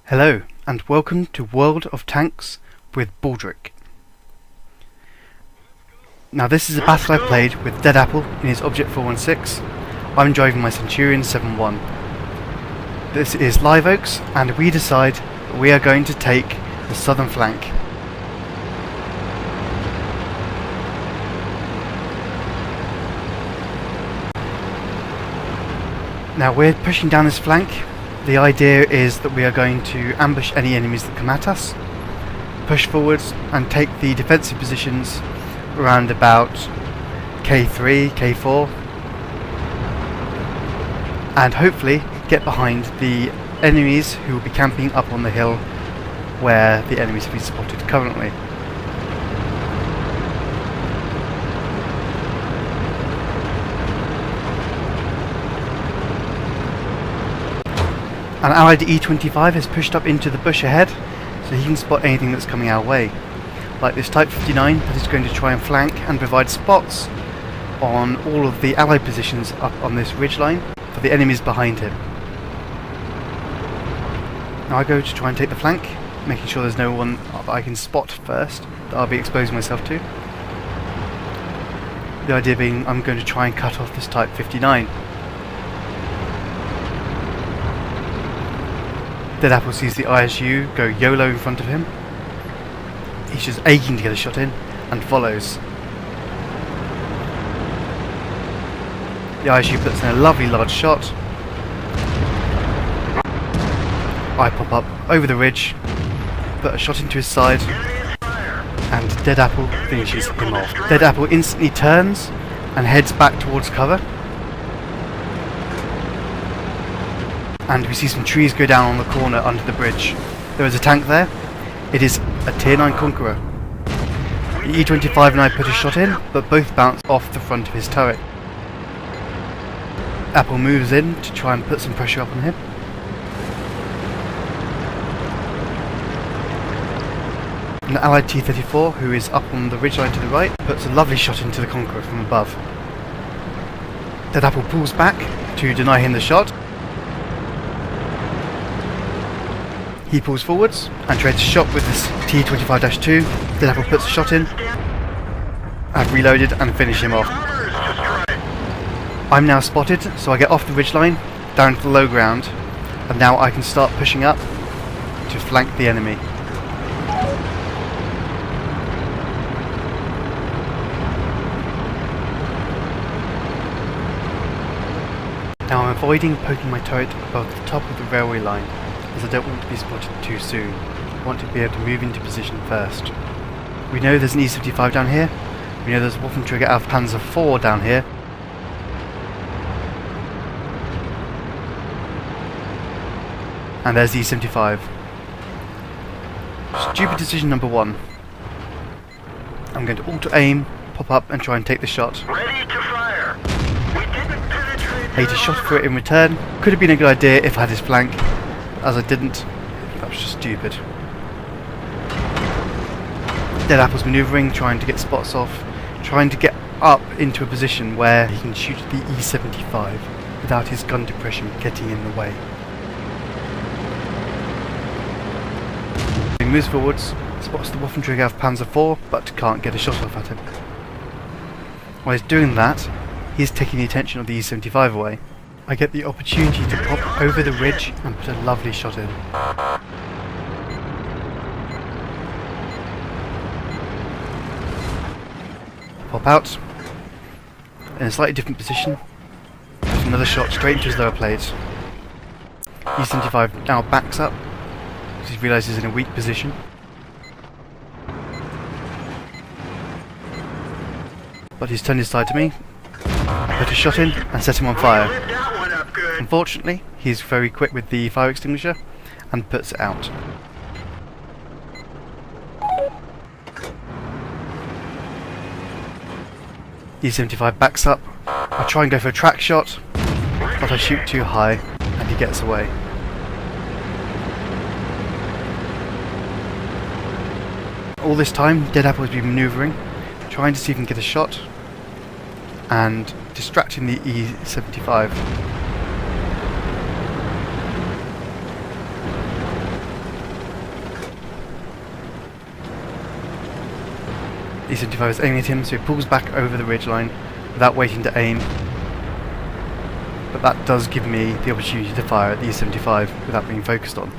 Hello, and welcome to World of Tanks with Baldric. Now this is a battle I played with Dead Apple in his Object 416. I'm driving my Centurion 7-1. This is Live Oaks, and we decide that we are going to take the southern flank. Now we're pushing down this flank. The idea is that we are going to ambush any enemies that come at us, push forwards and take the defensive positions around about K3, K4, and hopefully get behind the enemies who will be camping up on the hill where the enemies have been spotted currently. An allied E25 has pushed up into the bush ahead, so he can spot anything that's coming our way, like this Type 59 that is going to try and flank and provide spots on all of the allied positions up on this ridgeline for the enemies behind him. Now I go to try and take the flank, making sure there's no one that I can spot first that I'll be exposing myself to. The idea being I'm going to try and cut off this Type 59. Dead Apple sees the ISU go YOLO in front of him. He's just aching to get a shot in and follows. The ISU puts in a lovely large shot. I pop up over the ridge, put a shot into his side, and Dead Apple finishes him off. Dead Apple instantly turns and heads back towards cover. And we see some trees go down on the corner under the bridge. There is a tank there. It is a Tier 9 Conqueror. The E25 and I put a shot in, but both bounced off the front of his turret. Apple moves in to try and put some pressure up on him. An allied T-34, who is up on the ridgeline to the right, puts a lovely shot into the Conqueror from above. Dead Apple pulls back to deny him the shot. He pulls forwards and trades a shot with this T-25-2. Dead Apple puts a shot in. I've reloaded and finish him off. I'm now spotted, so I get off the ridgeline, down to the low ground, and now I can start pushing up to flank the enemy. Now I'm avoiding poking my turret above the top of the railway line, as I don't want to be spotted too soon. I want to be able to move into position first. We know there's an E75 down here. We know there's a Waffenträger auf Panzer 4 down here. And there's the E75. Stupid decision number one. I'm going to auto-aim, pop up and try and take the shot. Ready to fire. We didn't penetrate. I shot for it in return. Could have been a good idea if I had his flank. As I didn't, that was just stupid. Dead Apple's manoeuvring, trying to get spots off, trying to get up into a position where he can shoot the E75 without his gun depression getting in the way. He moves forwards, spots the Waffenträger auf Panzer 4, but can't get a shot off at him. While he's doing that, he's taking the attention of the E75 away. I get the opportunity to pop over the ridge and put a lovely shot in. Pop out, in a slightly different position, put another shot straight into his lower plate. E75 now backs up, because he realises he's in a weak position. But he's turned his side to me. I put a shot in and set him on fire. Unfortunately, he's very quick with the fire extinguisher and puts it out. E75 backs up. I try and go for a track shot, but I shoot too high and he gets away. All this time, Dead Apple has been manoeuvring, trying to see if he can get a shot and distracting the E75. E-75 is aiming at him, so he pulls back over the ridgeline without waiting to aim. But that does give me the opportunity to fire at the E-75 without being focused on.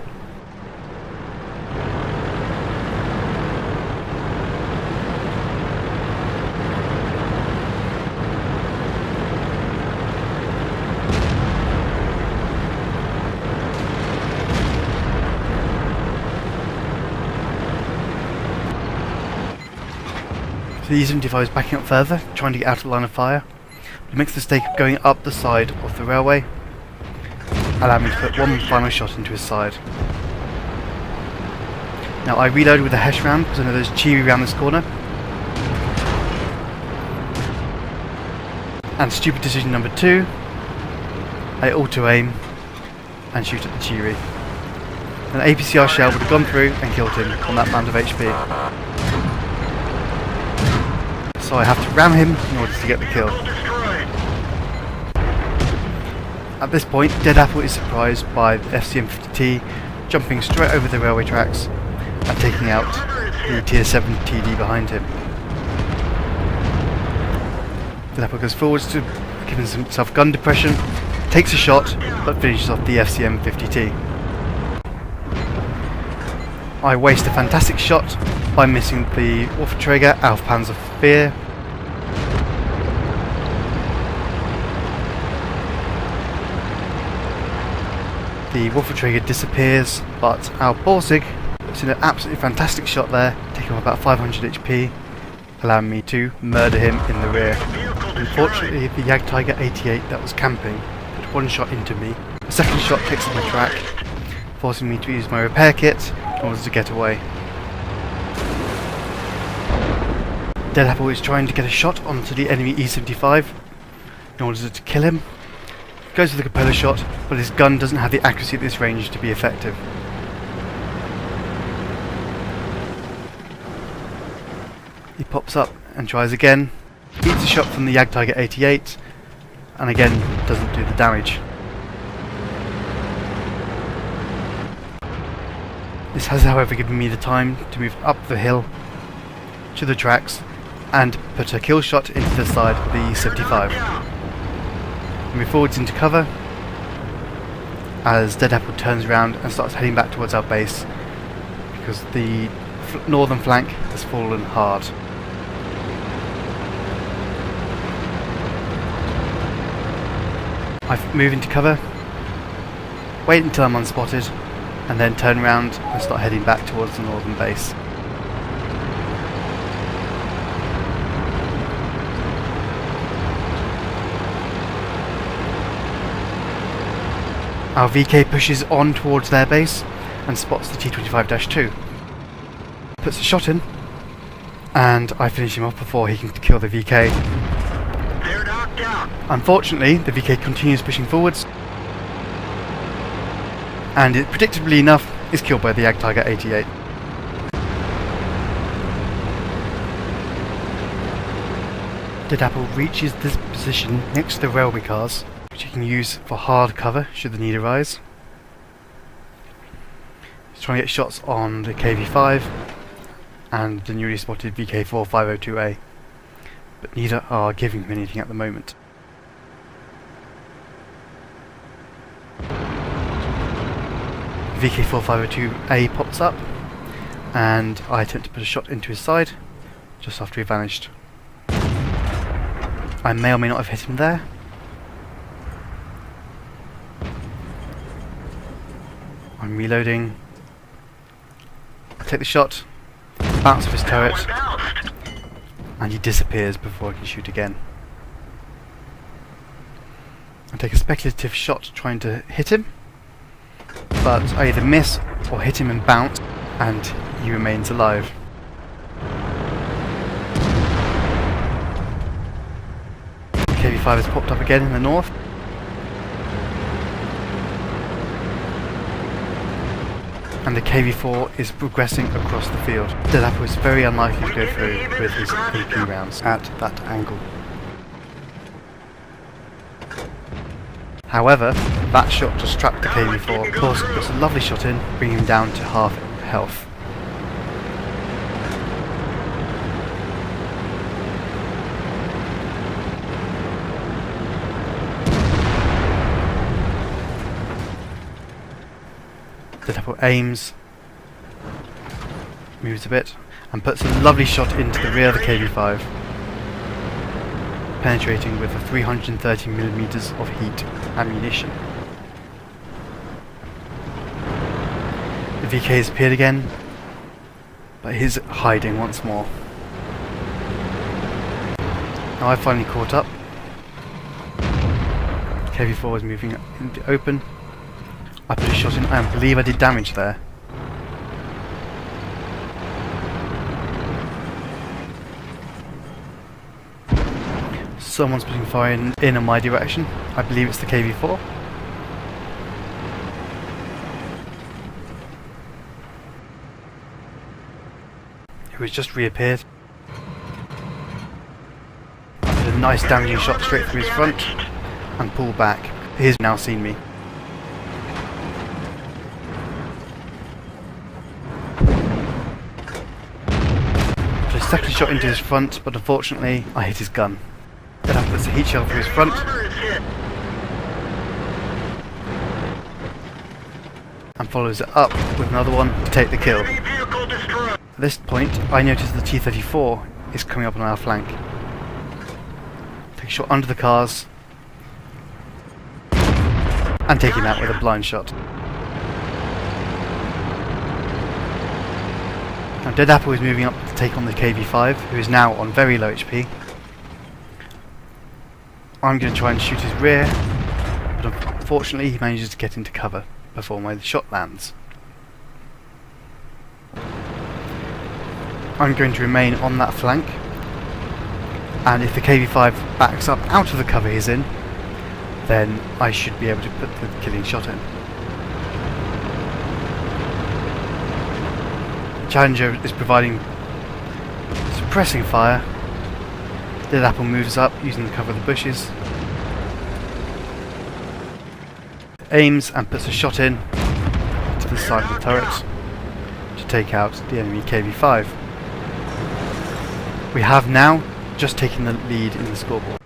The E-75 is backing up further, trying to get out of the line of fire. He makes the mistake of going up the side of the railway, allowing me to put one final shot into his side. Now I reload with a Hesh round because I know there's Cheery round this corner. And stupid decision number 2, I auto-aim and shoot at the Cheery. An APCR shell would have gone through and killed him on that amount of HP. So I have to ram him in order to get the kill. At this point, Dead Apple is surprised by the FCM-50T jumping straight over the railway tracks and taking out the Tier 7 TD behind him. Dead Apple goes forwards to giving himself gun depression, takes a shot, but finishes off the FCM-50T. I waste a fantastic shot by missing the Waffenträger auf Panzer IV. The Waffenträger disappears, but our Borsig puts in an absolutely fantastic shot there, taking off about 500 HP, allowing me to murder him in the rear. Unfortunately, the Jagdtiger 88 that was camping put one shot into me. The second shot takes up my track, forcing me to use my repair kit in order to get away. Dead Apple is trying to get a shot onto the enemy E-75 in order to kill him. Goes for the capola shot, but his gun doesn't have the accuracy at this range to be effective. He pops up and tries again, eats a shot from the Jagdtiger 88, and again doesn't do the damage. This has however given me the time to move up the hill to the tracks and put a kill shot into the side of the E-75. Move forwards into cover as Dead Apple turns around and starts heading back towards our base because the northern flank has fallen hard. I move into cover, wait until I'm unspotted, and then turn around and start heading back towards the northern base. Our VK pushes on towards their base and spots the T-25-2. Puts a shot in, and I finish him off before he can kill the VK. They're knocked out. Unfortunately, the VK continues pushing forwards, and it, predictably enough, is killed by the Jagdtiger 88. Dead Apple reaches this position next to the railway cars, which you can use for hard cover should the need arise. He's trying to get shots on the KV-5 and the newly spotted VK-4502A, but neither are giving him anything at the moment. VK-4502A pops up, and I attempt to put a shot into his side just after he vanished. I may or may not have hit him there. I'm reloading. I take the shot, bounce off his turret, and he disappears before I can shoot again. I take a speculative shot trying to hit him, but I either miss or hit him and bounce, and he remains alive. The KV-5 has popped up again in the north. And the KV-4 is progressing across the field. Dead Apple is very unlikely to go through with his AP rounds at that angle. However, that shot just trapped the KV-4. Of course, puts a lovely shot in, bringing him down to half health. The Apple aims, moves a bit, and puts a lovely shot into the rear of the KV-5, penetrating with a 330mm of heat ammunition. The VK has appeared again, but he's hiding once more. Now I've finally caught up. KV-4 is moving in the open. I put a shot in, I believe I did damage there. Someone's putting fire in my direction. I believe it's the KV-4. Who has just reappeared. I put a nice damaging shot straight through his front and pull back. He has now seen me. Put a second shot into his front, but unfortunately I hit his gun. Then I put a heat shell through his front. And follows it up with another one to take the kill. At this point, I notice the T-34 is coming up on our flank. Take a shot under the cars and take him out with a blind shot. Now Dead Apple is moving up to take on the KV-5, who is now on very low HP. I'm going to try and shoot his rear, but unfortunately he manages to get into cover before my shot lands. I'm going to remain on that flank, and if the KV-5 backs up out of the cover he's in, then I should be able to put the killing shot in. Challenger is providing suppressing fire. Dead Apple moves up using the cover of the bushes, aims and puts a shot in to the side of the turret to take out the enemy KV-5. We have now just taken the lead in the scoreboard.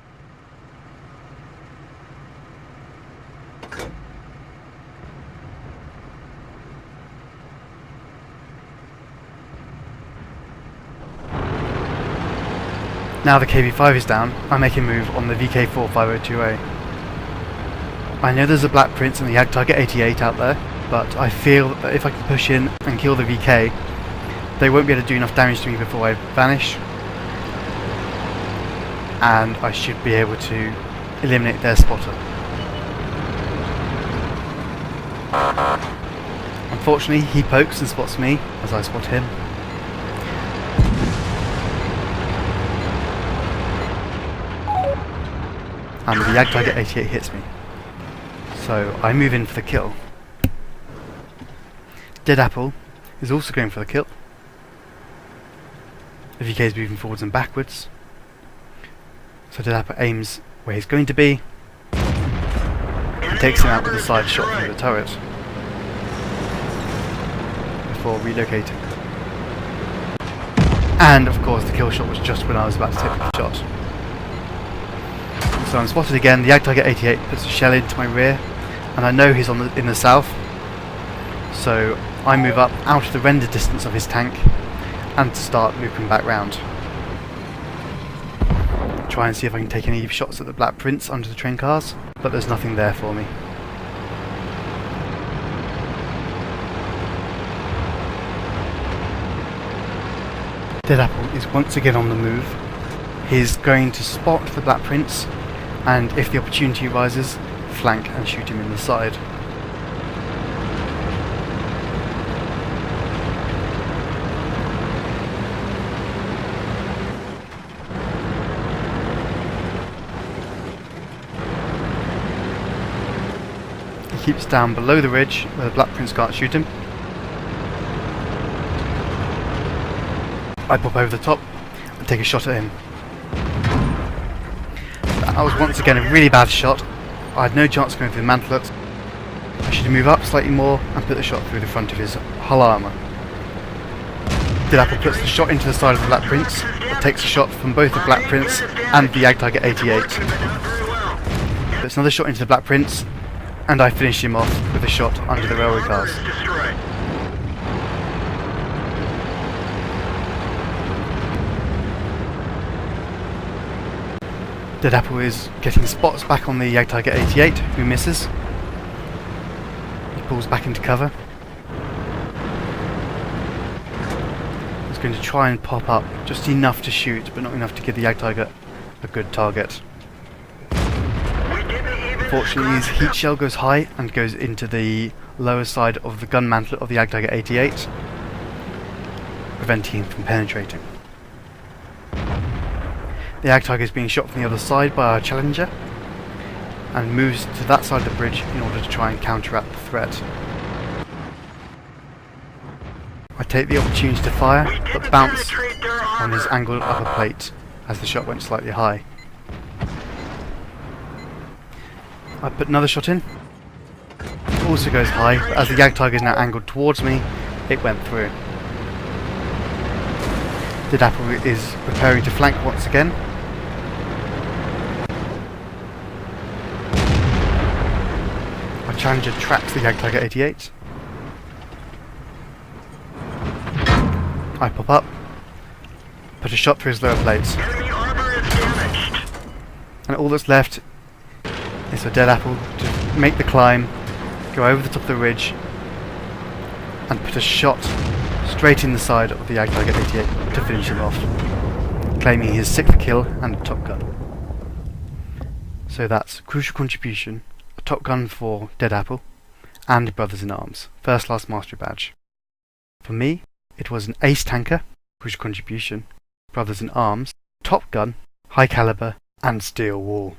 Now the KV-5 is down, I make a move on the VK-4502A. I know there's a Black Prince and the Yag Target 88 out there, but I feel that if I can push in and kill the VK, they won't be able to do enough damage to me before I vanish, and I should be able to eliminate their spotter. Unfortunately, he pokes and spots me as I spot him. And the Yag Target 88 hits me. So I move in for the kill. Dead Apple is also going for the kill. The VK is moving forwards and backwards. So Dead Apple aims where he's going to be and takes him out with a side shot from the turret before relocating. And of course the kill shot was just when I was about to take the shot. So I'm spotted again. The Yag Target 88 puts a shell into my rear, and I know he's in the south, so I move up out of the render distance of his tank and start looping back round. Try and see if I can take any shots at the Black Prince under the train cars, but there's nothing there for me. Dead Apple is once again on the move. He's going to spot the Black Prince, and if the opportunity arises, flank and shoot him in the side. He keeps down below the ridge where the Black Prince can't shoot him. I pop over the top and take a shot at him. That was once again a really bad shot. I had no chance of going through the mantlet. I should move up slightly more and put the shot through the front of his hull armour. Dead Apple puts the shot into the side of the Black Prince, but takes a shot from both the Black Prince and the Yag Target 88. Puts another shot into the Black Prince, and I finished him off with a shot under the railway cars. Armor is destroyed. Dead Apple is getting spots back on the Jagdtiger 88, who misses. He pulls back into cover. He's going to try and pop up just enough to shoot, but not enough to give the Jagdtiger a good target. We didn't even Fortunately, his scratch heat them. shell goes high and goes into the lower side of the gun mantle of the Jagdtiger 88, preventing him from penetrating. The Jagdtiger is being shot from the other side by our Challenger and moves to that side of the bridge in order to try and counteract the threat. I take the opportunity to fire, We but didn't bounce penetrate their on his armor. angled upper plate as the shot went slightly high. I put another shot in. It also goes high, but as the Jagdtiger is now angled towards me, it went through. Dead Apple is preparing to flank once again. Our Challenger tracks the Jagdtiger 88. I pop up, put a shot through his lower plates, Enemy armor is damaged. and all that's left is for Dead Apple to make the climb, go over the top of the ridge, and put a shot straight in the side of the Jagdtiger 88 to finish him off, claiming his 6th kill and a Top Gun. So that's Crucial Contribution, a Top Gun for Dead Apple, and Brothers in Arms, First Class Mastery Badge. For me, it was an Ace Tanker, Crucial Contribution, Brothers in Arms, Top Gun, High Caliber, and Steel Wall.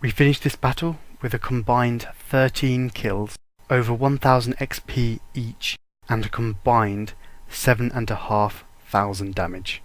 We finished this battle with a combined 13 kills, over 1000 XP each, and a combined 7,500 damage.